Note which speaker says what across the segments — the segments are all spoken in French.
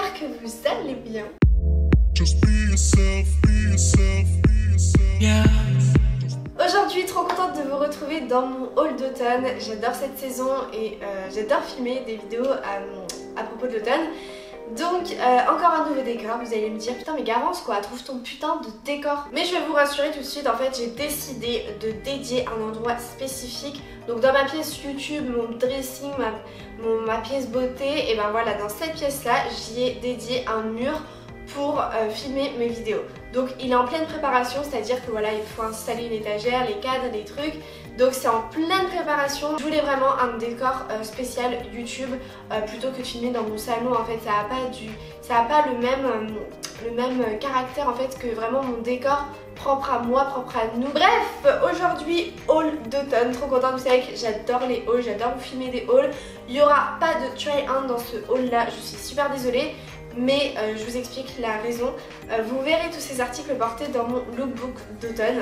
Speaker 1: j'espère que vous allez bien. Aujourd'hui, trop contente de vous retrouver dans mon haul d'automne. J'adore cette saison et j'adore filmer des vidéos à propos de l'automne. Donc encore un nouveau décor, vous allez me dire putain mais Garance quoi, trouve ton putain de décor. Mais je vais vous rassurer tout de suite, en fait j'ai décidé de dédier un endroit spécifique. Donc dans ma pièce YouTube, mon dressing, ma pièce beauté, et ben voilà, dans cette pièce là j'y ai dédié un mur pour filmer mes vidéos. Donc il est en pleine préparation, c'est-à-dire que voilà, il faut installer une étagère, les cadres, les trucs. Donc c'est en pleine préparation. Je voulais vraiment un décor spécial YouTube plutôt que de filmer dans mon salon. En fait ça a pas le même caractère en fait que vraiment mon décor propre à moi, propre à nous. Bref, aujourd'hui haul d'automne, trop contente, vous savez que j'adore les hauls, j'adore vous filmer des hauls. Il n'y aura pas de try-on dans ce haul là, je suis super désolée. Mais je vous explique la raison. Vous verrez tous ces articles portés dans mon lookbook d'automne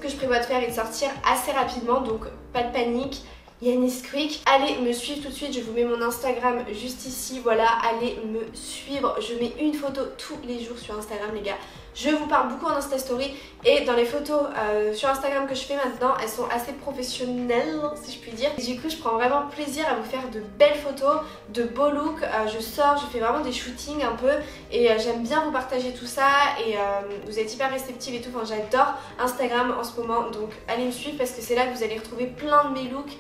Speaker 1: que je prévois de faire et de sortir assez rapidement, donc pas de panique. Yannis Quick, allez me suivre tout de suite, je vous mets mon Instagram juste ici, voilà, allez me suivre, je mets une photo tous les jours sur Instagram les gars. Je vous parle beaucoup en Insta Story et dans les photos sur Instagram que je fais maintenant, elles sont assez professionnelles si je puis dire. Et du coup je prends vraiment plaisir à vous faire de belles photos, de beaux looks, je sors, je fais vraiment des shootings un peu et j'aime bien vous partager tout ça et vous êtes hyper réceptive et tout, enfin j'adore Instagram en ce moment, donc allez me suivre parce que c'est là que vous allez retrouver plein de mes looks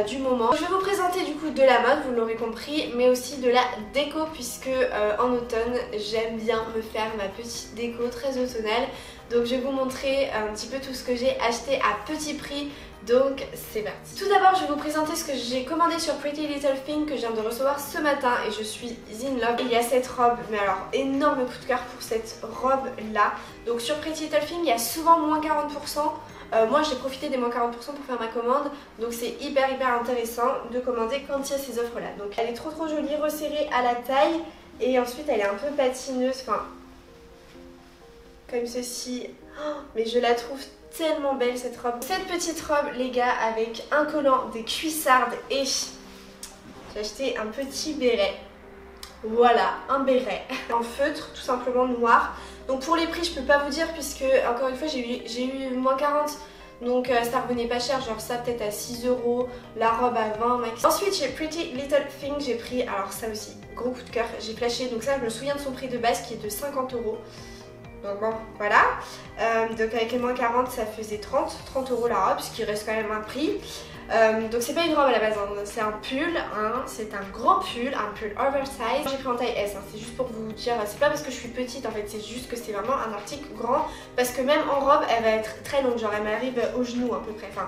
Speaker 1: du moment. Je vais vous présenter du coup de la mode, vous l'aurez compris, mais aussi de la déco puisque en automne j'aime bien me faire ma petite déco très automnale. Donc je vais vous montrer un petit peu tout ce que j'ai acheté à petit prix. Donc c'est parti. Tout d'abord je vais vous présenter ce que j'ai commandé sur Pretty Little Thing que je viens de recevoir ce matin et je suis in love. Il y a cette robe, mais alors énorme coup de cœur pour cette robe là. Donc sur Pretty Little Thing il y a souvent moins 40%. Moi j'ai profité des moins 40% pour faire ma commande, donc c'est hyper intéressant de commander quand il y a ces offres là. Donc elle est trop jolie, resserrée à la taille et ensuite elle est un peu patineuse, enfin comme ceci. Oh, mais je la trouve tellement belle cette robe. Cette petite robe les gars avec un collant, des cuissardes et j'ai acheté un petit béret. Voilà, un béret en feutre tout simplement noir. Donc pour les prix je peux pas vous dire puisque encore une fois j'ai eu moins 40, donc ça revenait pas cher, genre ça peut-être à 6 €, la robe à 20 max. Ensuite j'ai Pretty Little Thing, j'ai pris, alors ça aussi gros coup de cœur, j'ai flashé, donc ça je me souviens de son prix de base qui est de 50 €. Donc bon voilà, donc avec les moins 40 ça faisait 30 € la robe, ce qui reste quand même un prix. Donc c'est pas une robe à la base, hein. C'est un pull, hein. C'est un grand pull, un pull oversize. J'ai pris en taille S, hein. C'est juste pour vous dire, c'est pas parce que je suis petite en fait, c'est juste que c'est vraiment un article grand. Parce que même en robe elle va être très longue, genre elle m'arrive au genou à peu près, enfin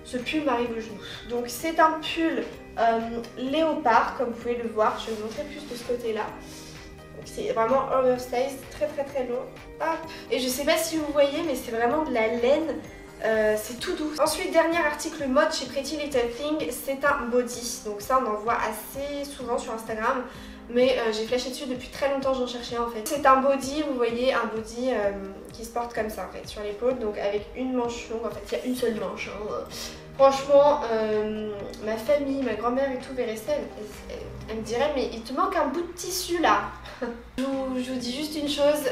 Speaker 1: ce pull m'arrive au genou. Donc c'est un pull léopard comme vous pouvez le voir, je vais vous montrer plus de ce côté là. C'est vraiment oversize, très long. Hop. Et je sais pas si vous voyez mais c'est vraiment de la laine. C'est tout doux. Ensuite, dernier article mode chez Pretty Little Thing, c'est un body. Donc ça on en voit assez souvent sur Instagram, mais j'ai flashé dessus depuis très longtemps, j'en cherchais en fait. C'est un body, vous voyez, un body qui se porte comme ça en fait sur l'épaule, donc avec une manche longue, en fait il y a une seule manche hein. Franchement, ma famille, ma grand-mère et tout verrait ça, elle me dirait mais il te manque un bout de tissu là. Je vous dis juste une chose,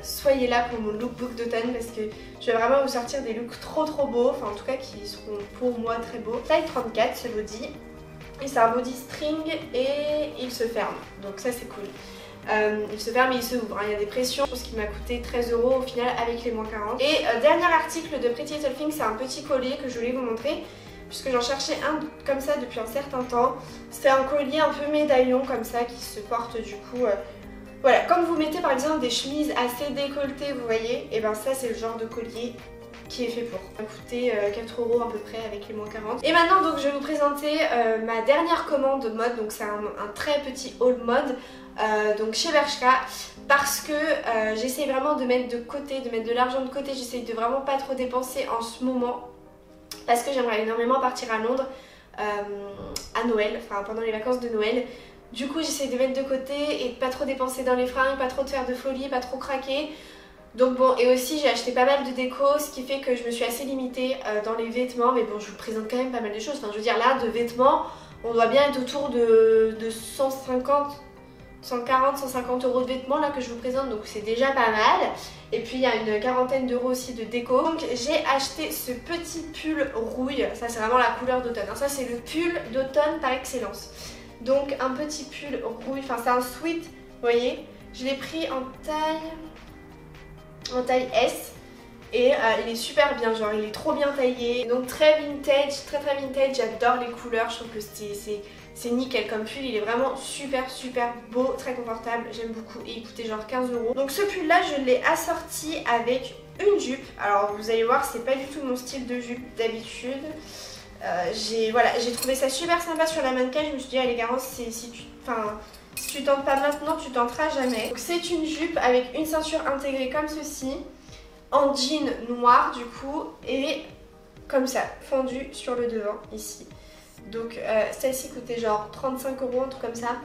Speaker 1: soyez là pour mon lookbook d'automne parce que je vais vraiment vous sortir des looks trop beaux, enfin en tout cas qui seront pour moi très beaux. Taille 34 ce body, et c'est un body string et il se ferme, donc ça c'est cool. Il se ferme et il se ouvre, hein. Il y a des pressions, je pense qu'il m'a coûté 13 € au final avec les moins 40. Et dernier article de Pretty Little Thing, c'est un petit collier que je voulais vous montrer puisque j'en cherchais un comme ça depuis un certain temps. C'est un collier un peu médaillon comme ça qui se porte du coup voilà, comme vous mettez par exemple des chemises assez décolletées, vous voyez, et ben ça c'est le genre de collier qui est fait pour. Ça m'a coûté 4 € à peu près avec les moins 40. Et maintenant donc je vais vous présenter ma dernière commande mode, donc c'est un très petit haul mode donc chez Bershka, parce que j'essaye vraiment de mettre de côté, de mettre de l'argent de côté, j'essaye de vraiment pas trop dépenser en ce moment parce que j'aimerais énormément partir à Londres à Noël, enfin pendant les vacances de Noël. Du coup j'essaye de mettre de côté et de pas trop dépenser dans les fringues, pas trop de faire de folie, pas trop craquer. Donc bon, et aussi j'ai acheté pas mal de déco, ce qui fait que je me suis assez limitée dans les vêtements. Mais bon, je vous présente quand même pas mal de choses. Enfin je veux dire là, de vêtements, on doit bien être autour de 150 140-150 € de vêtements là que je vous présente, donc c'est déjà pas mal. Et puis il y a une quarantaine d'euros aussi de déco. Donc j'ai acheté ce petit pull rouille, ça c'est vraiment la couleur d'automne, ça c'est le pull d'automne par excellence. Donc un petit pull rouille, enfin c'est un sweat, vous voyez. Je l'ai pris en taille S. Et il est super bien, genre il est trop bien taillé. Donc très vintage, très vintage, j'adore les couleurs, je trouve que c'est nickel comme pull. Il est vraiment super beau, très confortable, j'aime beaucoup et il coûtait genre 15 €. Donc ce pull là je l'ai assorti avec une jupe. Alors vous allez voir, c'est pas du tout mon style de jupe d'habitude. J'ai trouvé ça super sympa sur la mannequin. Je me suis dit allez Garance, si tu tentes pas maintenant, tu tenteras jamais. Donc c'est une jupe avec une ceinture intégrée comme ceci, en jean noir du coup, et comme ça, fendue sur le devant ici. Donc celle-ci coûtait genre 35 €, un truc comme ça.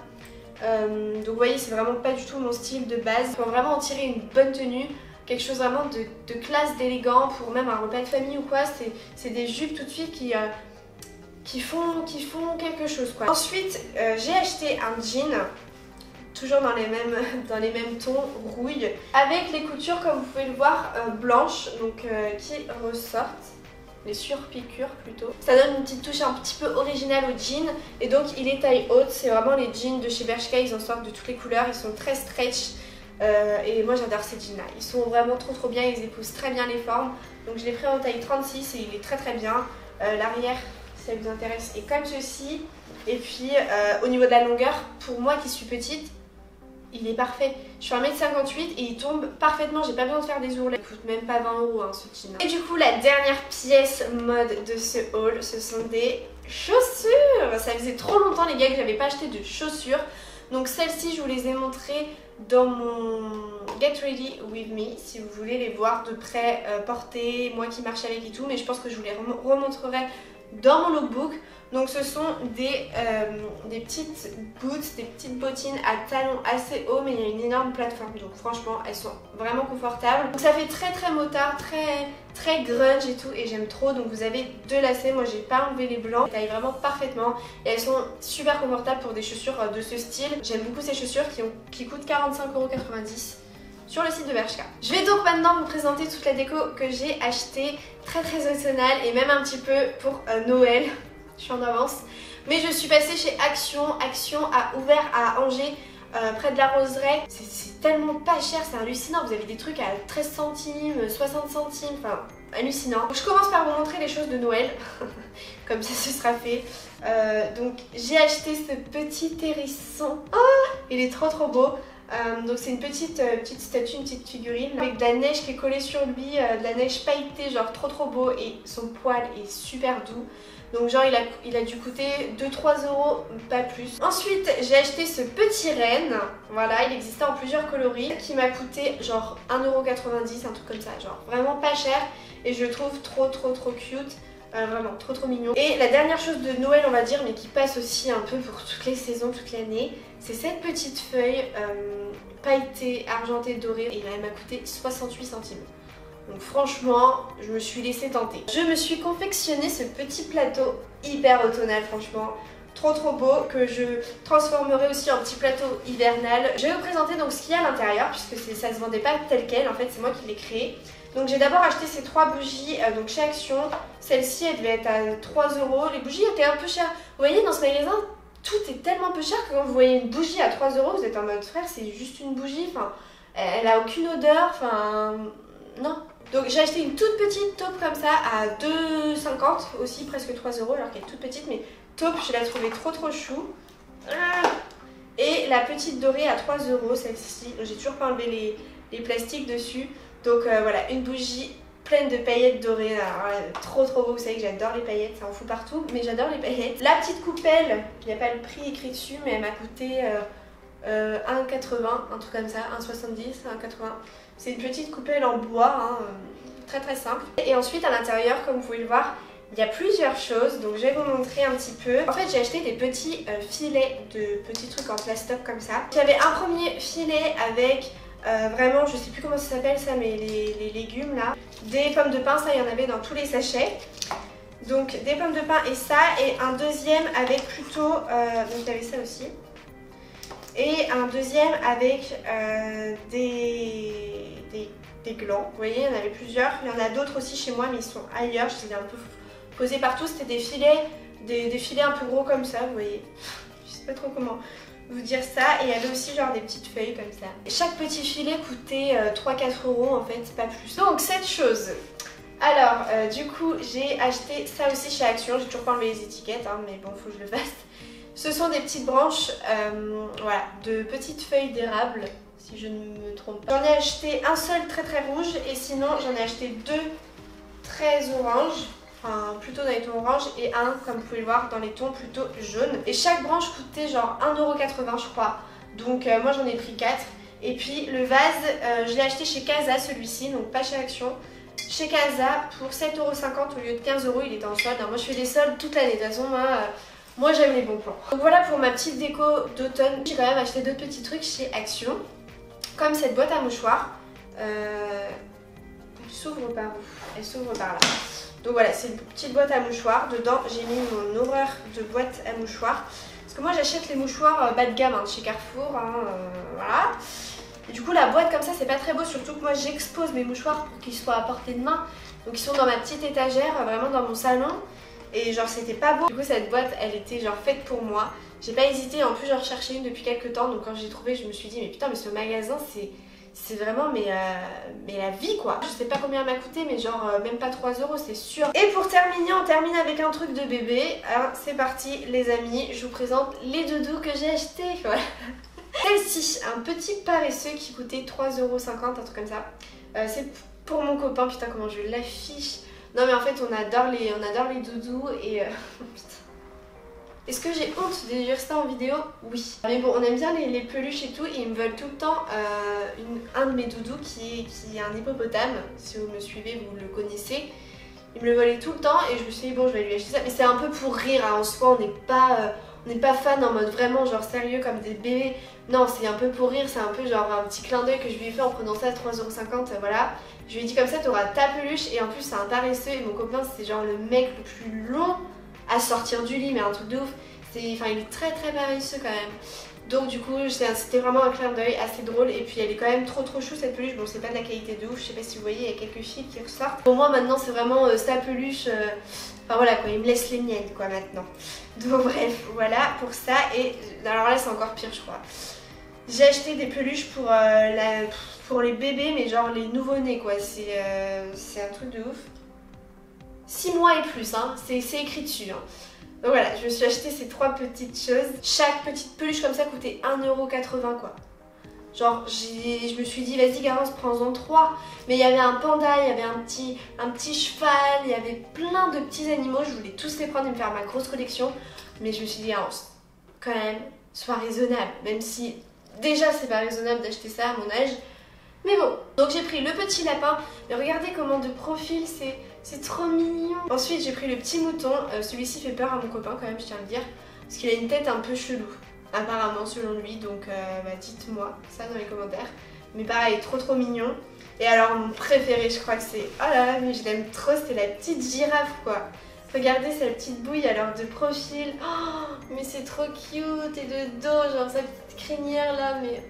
Speaker 1: Donc vous voyez, c'est vraiment pas du tout mon style de base. Pour vraiment en tirer une bonne tenue, quelque chose vraiment de classe, d'élégant, pour même un repas de famille ou quoi, c'est des jupes tout de suite qui font quelque chose quoi. Ensuite j'ai acheté un jean, toujours dans les mêmes tons rouille, avec les coutures comme vous pouvez le voir blanches, donc qui ressortent, les surpiqûres plutôt. Ça donne une petite touche un petit peu originale au jean, et donc il est taille haute. C'est vraiment les jeans de chez Bershka, ils en sortent de toutes les couleurs, ils sont très stretch, et moi j'adore ces jeans là, ils sont vraiment trop bien, ils épousent très bien les formes. Donc je l'ai pris en taille 36 et il est très bien. L'arrière, si ça vous intéresse, est comme ceci, et puis au niveau de la longueur, pour moi qui suis petite, il est parfait. Je suis 1m58 et il tombe parfaitement, j'ai pas besoin de faire des ourlets. Il coûte même pas 20 € hein, ce jean. Et du coup la dernière pièce mode de ce haul, ce sont des chaussures. Ça faisait trop longtemps les gars que j'avais pas acheté de chaussures. Donc celles-ci je vous les ai montrées dans mon Get Ready With Me, si vous voulez les voir de près, portées, moi qui marche avec et tout. Mais je pense que je vous les remontrerai dans mon lookbook. Donc ce sont des petites boots, des petites bottines à talons assez hauts, mais il y a une énorme plateforme, donc franchement elles sont vraiment confortables. Donc ça fait très motard, très grunge et tout, et j'aime trop. Donc vous avez deux lacets, moi j'ai pas enlevé les blancs, elles taillent vraiment parfaitement et elles sont super confortables pour des chaussures de ce style. J'aime beaucoup ces chaussures qui coûtent 45,90 € sur le site de Bershka. Je vais donc maintenant vous présenter toute la déco que j'ai achetée, très automnale, et même un petit peu pour Noël. Je suis en avance, mais je suis passée chez Action. Action a ouvert à Angers, près de la Roseraie. C'est tellement pas cher, c'est hallucinant. Vous avez des trucs à 13 centimes, 60 centimes, enfin hallucinant. Donc, je commence par vous montrer les choses de Noël, comme ça ce sera fait. Donc j'ai acheté ce petit hérisson. Oh, il est trop beau. Donc c'est une petite statue, une petite figurine avec de la neige qui est collée sur lui, de la neige pailletée, genre trop beau, et son poil est super doux. Donc genre il a dû coûter 2-3 €, pas plus. Ensuite j'ai acheté ce petit renne, voilà, il existait en plusieurs coloris, qui m'a coûté genre 1,90 €, un truc comme ça, genre vraiment pas cher, et je le trouve trop cute. Vraiment trop mignon. Et la dernière chose de Noël on va dire, mais qui passe aussi un peu pour toutes les saisons, toute l'année, c'est cette petite feuille pailletée, argentée, dorée, et elle m'a coûté 68 centimes. Donc franchement, je me suis laissée tenter. Je me suis confectionné ce petit plateau hyper automnal, franchement. Trop beau, que je transformerai aussi en petit plateau hivernal. Je vais vous présenter donc ce qu'il y a à l'intérieur, puisque ça se vendait pas tel quel, en fait c'est moi qui l'ai créé. Donc j'ai d'abord acheté ces 3 bougies donc chez Action. Celle-ci elle devait être à 3 €. Les bougies étaient un peu chères. Vous voyez, dans ce magasin, tout est tellement peu cher que quand vous voyez une bougie à 3 €, vous êtes en mode frère, c'est juste une bougie, enfin elle a aucune odeur, enfin non. Donc j'ai acheté une toute petite taupe comme ça à 2,50 € aussi, presque 3 € alors qu'elle est toute petite, mais taupe je la trouvais trop chou. Et la petite dorée à 3 € celle-ci, j'ai toujours pas enlevé les plastiques dessus. Donc voilà, une bougie pleine de paillettes dorées, alors, trop beau, vous savez que j'adore les paillettes, ça en fout partout, mais j'adore les paillettes. La petite coupelle, il n'y a pas le prix écrit dessus, mais elle m'a coûté 1,80 €, un truc comme ça, 1,70 €, 1,80 €. C'est une petite coupelle en bois, hein, très simple. Et ensuite à l'intérieur, comme vous pouvez le voir, il y a plusieurs choses, donc je vais vous montrer un petit peu. En fait j'ai acheté des petits filets de petits trucs en plastoc comme ça. J'avais un premier filet avec vraiment, je sais plus comment ça s'appelle ça, mais les légumes là. Des pommes de pin, ça il y en avait dans tous les sachets. Donc des pommes de pin et ça, et un deuxième avec plutôt, donc il y avait ça aussi. Et un deuxième avec des glands. Vous voyez, il y en avait plusieurs. Il y en a d'autres aussi chez moi, mais ils sont ailleurs. Je les ai un peu posés partout. C'était des filets un peu gros comme ça, vous voyez. Je sais pas trop comment vous dire ça. Et il y avait aussi genre des petites feuilles comme ça. Chaque petit filet coûtait 3-4 € en fait, pas plus. Donc cette chose. Alors du coup j'ai acheté ça aussi chez Action. J'ai toujours pas enlevé les étiquettes hein, mais bon faut que je le fasse. Ce sont des petites branches voilà, de petites feuilles d'érable si je ne me trompe pas. J'en ai acheté un seul très rouge et sinon j'en ai acheté deux très orange. Enfin, plutôt dans les tons orange et un, comme vous pouvez le voir, dans les tons plutôt jaunes. Et chaque branche coûtait genre 1,80 € je crois. Donc moi j'en ai pris 4. Et puis le vase, je l'ai acheté chez Casa celui-ci, donc pas chez Action. Chez Casa pour 7,50 € au lieu de 15 €, il était en solde. Moi je fais des soldes toute l'année, de toute façon moi j'aime les bons plans. Donc voilà pour ma petite déco d'automne. J'ai quand même acheté d'autres petits trucs chez Action. Comme cette boîte à mouchoirs. Elle s'ouvre par où? Elle s'ouvre par là. Donc voilà, c'est une petite boîte à mouchoirs. Dedans, j'ai mis mon horreur de boîte à mouchoirs. Parce que moi, j'achète les mouchoirs bas de gamme hein, chez Carrefour. Voilà. Et du coup, la boîte comme ça, c'est pas très beau. Surtout que moi, j'expose mes mouchoirs pour qu'ils soient à portée de main. Donc, ils sont dans ma petite étagère, vraiment dans mon salon. Et genre, c'était pas beau. Du coup, cette boîte, elle était genre faite pour moi. J'ai pas hésité. En plus, j'en recherchais une depuis quelques temps. Donc, quand j'ai trouvé, je me suis dit, mais putain, mais ce magasin, c'est vraiment mais la vie quoi. Je sais pas combien elle m'a coûté mais genre même pas 3 €, c'est sûr. Et pour terminer, on termine avec un truc de bébé. Alors c'est parti les amis, je vous présente les doudous que j'ai achetés. Voilà. Celle-ci, un petit paresseux qui coûtait 3,50 €, un truc comme ça. C'est pour mon copain, putain comment je l'affiche. Non mais en fait on adore les doudous et putain. Est-ce que j'ai honte de dire ça en vidéo? Oui. Mais bon, on aime bien les peluches et tout, et ils me veulent tout le temps un de mes doudous qui est un hippopotame. Si vous me suivez, vous le connaissez. Il me le volait tout le temps et je me suis dit bon, je vais lui acheter ça. Mais c'est un peu pour rire, hein. En soi, on n'est pas fan en mode vraiment genre sérieux comme des bébés. Non, c'est un peu pour rire, c'est un peu genre un petit clin d'œil que je lui ai fait en prenant ça à 3,50 €, voilà. Je lui ai dit comme ça, tu auras ta peluche et en plus c'est un paresseux et mon copain c'est genre le mec le plus long à sortir du lit, mais un truc de ouf. Enfin, il est très paresseux quand même. Donc du coup, c'était vraiment un clin d'œil assez drôle. Et puis elle est quand même trop chou cette peluche. Bon, c'est pas de la qualité de ouf, je sais pas si vous voyez, il y a quelques fils qui ressortent. Pour moi maintenant, c'est vraiment sa peluche. Enfin voilà quoi, il me laisse les miennes quoi maintenant. Donc bref, voilà pour ça. Et alors là, c'est encore pire, je crois. J'ai acheté des peluches pour les bébés, mais genre les nouveau-nés quoi. C'est un truc de ouf. 6 mois et plus, hein, c'est écrit dessus. Hein. Donc voilà, je me suis acheté ces 3 petites choses. Chaque petite peluche comme ça coûtait 1,80 € quoi. Genre, je me suis dit, vas-y Garance, prends-en 3. Mais il y avait un panda, il y avait un petit cheval, il y avait plein de petits animaux. Je voulais tous les prendre et me faire ma grosse collection. Mais je me suis dit, Garance, quand même, sois raisonnable. Même si déjà c'est pas raisonnable d'acheter ça à mon âge. Mais bon, donc j'ai pris le petit lapin, mais regardez comment de profil c'est trop mignon. Ensuite j'ai pris le petit mouton, celui-ci fait peur à mon copain quand même, je tiens à le dire, parce qu'il a une tête un peu chelou, apparemment selon lui, donc dites-moi ça dans les commentaires. Mais pareil, trop mignon. Et alors mon préféré je crois que c'est, oh là là mais je l'aime trop, c'est la petite girafe quoi. Regardez sa petite bouille alors de profil, oh mais c'est trop cute, et de dos, genre sa petite crinière là, mais...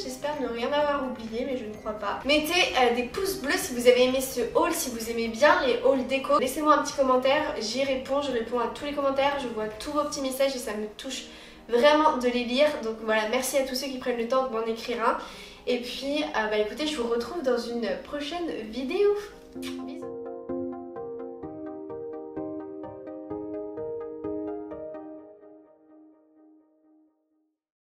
Speaker 1: J'espère ne rien avoir oublié, mais je ne crois pas. Mettez des pouces bleus si vous avez aimé ce haul, si vous aimez bien les hauls déco. Laissez-moi un petit commentaire, j'y réponds, je réponds à tous les commentaires, je vois tous vos petits messages et ça me touche vraiment de les lire. Donc voilà, merci à tous ceux qui prennent le temps de m'en écrire un. Et puis, écoutez, je vous retrouve dans une prochaine vidéo. Bisous.